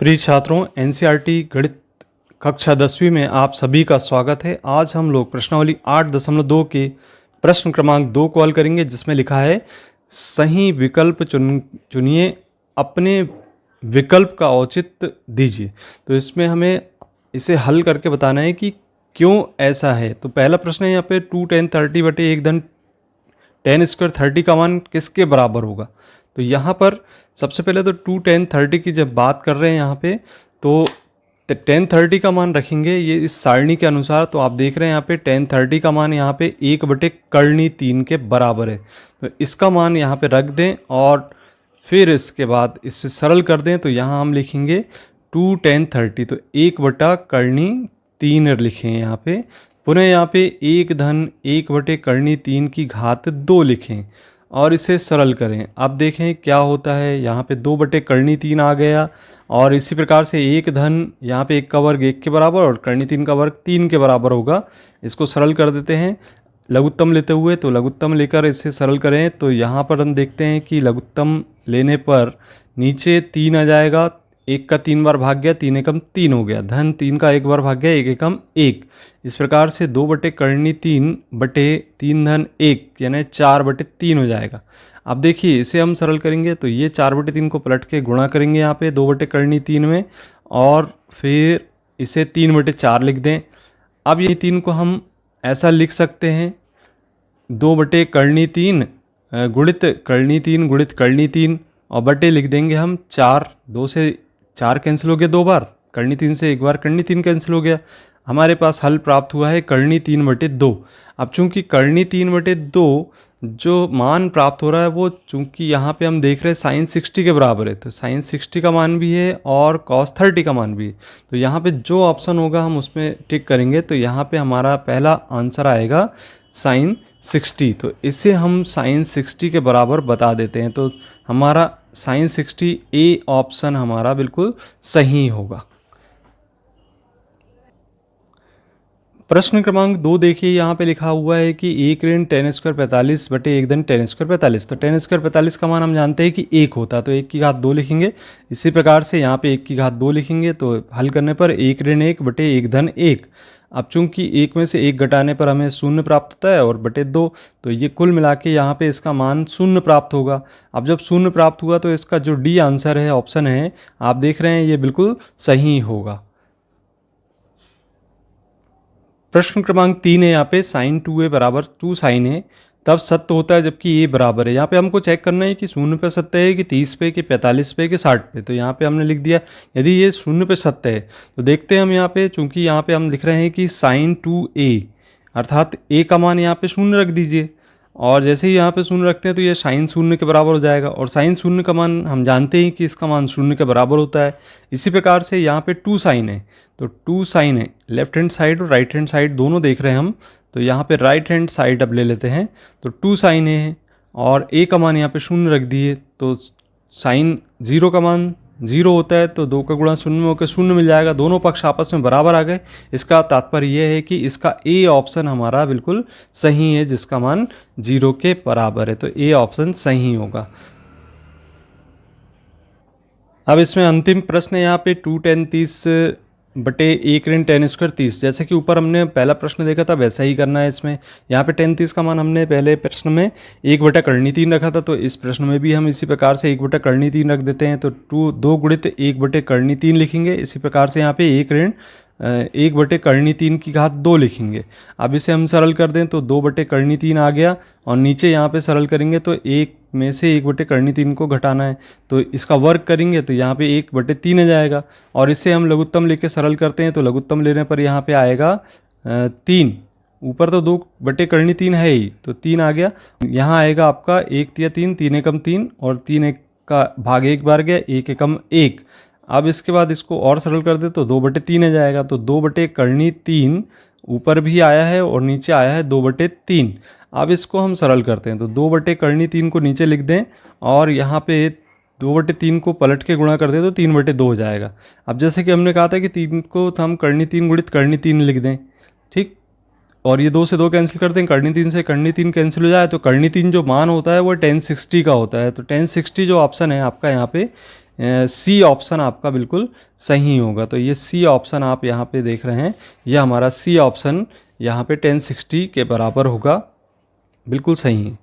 प्रिय छात्रों, एनसीईआरटी गणित कक्षा 10वीं में आप सभी का स्वागत है। आज हम लोग प्रश्नावली 8.2 के प्रश्न क्रमांक 2 को हल करेंगे, जिसमें लिखा है सही विकल्प चुनिए, अपने विकल्प का औचित्य दीजिए। तो इसमें हमें इसे हल करके बताना है कि क्यों ऐसा है। तो पहला प्रश्न है यहाँ पे 2 10 30 बटे 1 धन 10 स्क्वायर 30 का मान किसके बराबर होगा। तो यहाँ पर सबसे पहले तो 2 10 30 की जब बात कर रहे हैं यहाँ पे, तो 10 30 का मान रखेंगे ये इस सारणी के अनुसार। तो आप देख रहे हैं यहाँ पे 10 30 का मान यहाँ पे 1 बटे कर्णी 3 के बराबर है। तो इसका मान यहाँ पे रख दें और फिर इसके बाद इससे सरल कर दें। तो यहाँ हम लिखेंगे 2 10 30, तो 1 बटा कर्णी 3 लिखें यहाँ पे। पुनः यहाँ पे 1 धन 1 बटे कर्णी 3 की घात 2 लिखें और इसे सरल करें। अब देखें क्या होता है, यहाँ पे 2 बटे कर्णी 3 आ गया और इसी प्रकार से 1 धन यहाँ पे 1 का वर्ग 1 के बराबर और कर्णी 3 का वर्ग 3 के बराबर होगा। इसको सरल कर देते हैं लघुत्तम लेते हुए। तो लघुत्तम लेकर इसे सरल करें तो यहाँ पर हम देखते हैं कि लघुत्तम लेने पर नीचे 3 आ जाएगा, 1 का 3 बार भाग गया, 3 एकम 3 हो गया, धन 3 का 1 बार भाग गया, 1 एकम 1। इस प्रकार से 2 बटे कर्णी 3 बटे 3 धन 1 यानी 4 बटे 3 हो जाएगा। अब देखिए इसे हम सरल करेंगे तो ये 4 बटे 3 को पलट के गुणा करेंगे यहाँ पे 2 बटे कर्णी 3 में और फिर इसे 3 बटे 4 लिख दें। अब ये 3 को हम ऐसा लिख सकते हैं 2 बटे कर्णी 3 गुणित कर्णी 3 गुणित कर्णी 3 और बटे लिख देंगे हम 4। 2 से 4 कैंसिल हो गया 2 बार, कर्णी 3 से 1 बार कर्णी 3 कैंसिल हो गया। हमारे पास हल प्राप्त हुआ है कर्णी 3 बटे 2। अब चूंकि कर्णी 3 बटे 2 जो मान प्राप्त हो रहा है वो चूंकि यहाँ पे हम देख रहे हैं साइन 60 के बराबर है, तो साइन 60 का मान भी है और कॉस 30 का मान भी है। तो यहाँ पे जो ऑप्शन होगा हम उसमें टिक करेंगे। तो यहाँ पे हमारा पहला आंसर आएगा साइन 60। तो इसे हम साइन 60 के बराबर बता देते हैं। तो हमारा साइन 60 ए ऑप्शन हमारा बिल्कुल सही होगा। प्रश्न क्रमांक 2 देखिए, यहाँ पे लिखा हुआ है कि 1 ऋण 10 स्क्वायर 45 बटे 1 धन 10 स्क्वायर 45। तो 10 स्क्वायर 45 का मान हम जानते हैं कि 1 होता है, तो 1 की घात 2 लिखेंगे। इसी प्रकार से यहाँ पे 1 की घात 2 लिखेंगे। तो हल करने पर 1 ऋण 1 बटे 1 धन 1। अब चूंकि 1 में से 1 घटाने पर हमें 0 प्राप्त होता है और बटे 2, तो ये कुल मिला के यहाँ पे इसका मान 0 प्राप्त होगा। अब जब 0 प्राप्त हुआ तो इसका जो डी आंसर है ऑप्शन है, आप देख रहे हैं ये बिल्कुल सही होगा। प्रश्न क्रमांक 3 है, यहाँ पे साइन 2a बराबर 2 साइन है तब सत्य होता है जबकि a बराबर है। यहाँ पे हमको चेक करना है कि 0 पे सत्य है कि 30 पे कि 45 पे कि 60 पे। तो यहाँ पे हमने लिख दिया यदि ये 0 पे सत्य है तो देखते हैं हम यहाँ पे, चूंकि यहाँ पे हम लिख रहे हैं कि साइन 2a अर्थात a का मान यहाँ पे 0 रख दीजिए और जैसे ही यहाँ पे 0 रखते हैं तो ये साइन 0 के बराबर हो जाएगा और साइन 0 का मान हम जानते हैं कि इसका मान 0 के बराबर होता है। इसी प्रकार से यहाँ पे 2 साइन है, तो 2 साइन है, लेफ्ट हैंड साइड और राइट हैंड साइड दोनों देख रहे हैं हम। तो यहाँ पे राइट हैंड साइड अब ले लेते हैं। तो 2 साइन है और a का मान यहाँ पे 0 रख दिए, तो साइन 0 का मान 0 होता है, तो 2 का गुणा 0 में होकर 0 मिल जाएगा। दोनों पक्ष आपस में बराबर आ गए। इसका तात्पर्य यह है कि इसका ए ऑप्शन हमारा बिल्कुल सही है, जिसका मान 0 के बराबर है। तो ए ऑप्शन सही होगा। अब इसमें अंतिम प्रश्न है यहाँ पे 2 10 30 बटे 1 ऋण 10 स्क्वायर 30। जैसे कि ऊपर हमने पहला प्रश्न देखा था वैसा ही करना है इसमें। यहाँ पे 10 30 का मान हमने पहले प्रश्न में 1 बटा कर्णी 3 रखा था, तो इस प्रश्न में भी हम इसी प्रकार से 1 बटा कर्णी 3 रख देते हैं। तो 2 गुणित 1 बटे कर्णी 3 लिखेंगे। इसी प्रकार से यहाँ पे 1 ऋण 1 बटे कर्णी 3 की घात 2 लिखेंगे। अब इसे हम सरल कर दें तो 2 बटे कर्णी 3 आ गया और नीचे यहाँ पे सरल करेंगे तो 1 में से 1 बटे कर्णी 3 को घटाना है, तो इसका वर्ग करेंगे तो यहाँ पे 1 बटे 3 आ जाएगा और इसे हम लघुत्तम लेके सरल करते हैं। तो लघुत्तम लेने पर यहाँ पे आएगा 3। ऊपर तो 2 बटे कर्णी 3 है ही, तो 3 आ गया। यहाँ आएगा आपका 1 तिया 3, 3 एकम 3 और 3 1 का भाग 1 बार गया, 1 एकम 1। अब इसके बाद इसको और सरल कर दे तो 2 बटे 3 आ जाएगा। तो 2 बटे कर्णी 3 ऊपर भी आया है और नीचे आया है 2 बटे 3। अब इसको हम सरल करते हैं तो 2 बटे कर्णी 3 को नीचे लिख दें और यहाँ पे 2 बटे 3 को पलट के गुणा कर दें तो 3 बटे 2 हो जाएगा। अब जैसे कि हमने कहा था कि 3 को हम कर्णी 3 गुणित कर्णी 3 लिख दें, ठीक, और ये 2 से 2 कैंसिल कर दें, कर्णी 3 से कर्णी 3 कैंसिल हो जाए, तो कर्णी 3 जो मान होता है वो 1060 का होता है। तो 1060 जो ऑप्शन है आपका यहाँ पे सी ऑप्शन आपका बिल्कुल सही होगा। तो ये सी ऑप्शन आप यहाँ पे देख रहे हैं, यह हमारा सी ऑप्शन यहाँ पे 1060 के बराबर होगा, बिल्कुल सही है।